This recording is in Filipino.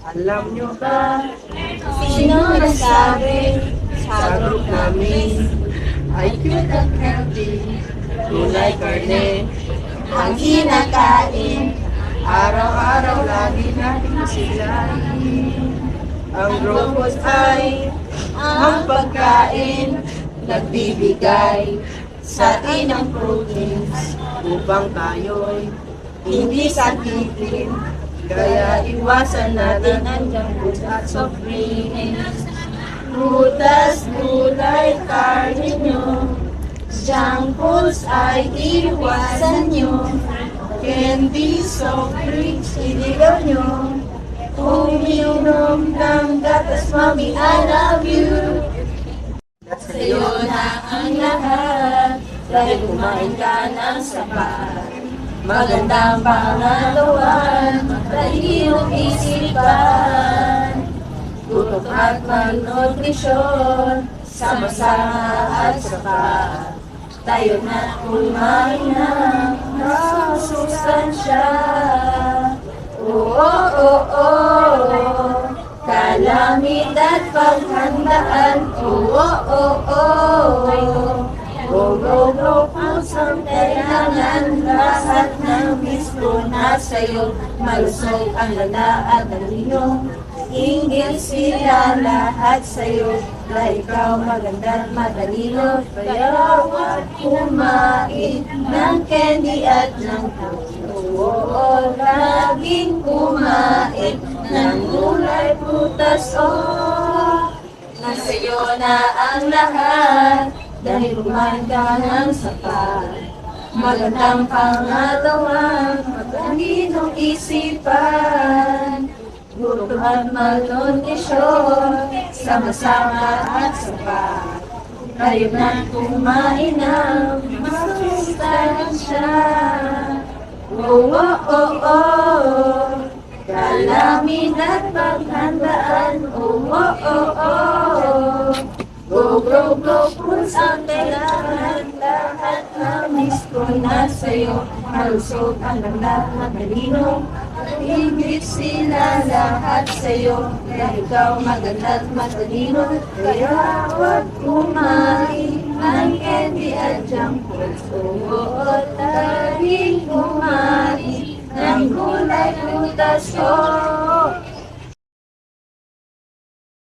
Alam nyo ba, Sino nagsabi sa group namin ay cute at healthy, gulay karne, ang kinakain? araw-araw lagi natin silain. Ang robot ay ang pagkain, nagbibigay sa atin ng proteins upang tayo'y hindi sakitin. Kaya iwasan natin ang junk food at soft drinks. Prutas, gulay, karne nyo, junk foods ay iwasan nyo. Candy, soft drinks, iligaw nyo. Uminom ng gatas, mami, I love you. Sa'yo na ang lahat, dahil kumain ka ng sapat. Magandang pangatawan, talinong isipan. Gutom at malnutrisyon, sama-sama at sapat. Tayo na kumain ng masustansya. Oo, oo, oo, kalamidad paghandaan. Oo, oo, oo, go, go, go, pusang kailangan. Lahat ng gusto na sa'yo, malusog ang lala at ang lino. Inggit sila lahat sa'yo, dahil ikaw maganda at matalino. Kaya huwag kumain ng candy at ng oo, laging kumain ng gulay, prutas, nasa'yo na ang lahat, dahil kumain ka ng sapat. Magandang pangatawan, matalinong isipan. Gutom at malnutrisyon, sama-sama at sapat. Tayo na kumain ng masustansya. Oo, oo, oo, kalamin at paghandaan. Oo, oo, oo, go, go, go, puns ang kailangan. Lahat ng misto na sa'yo, malusog ang lahat na talino. Higit sila lahat sa'yo, dahil ikaw maganda at matalino. Kaya huwag kumain ng candy at junk foods. Oo, laging kumain ng gulay, prutas,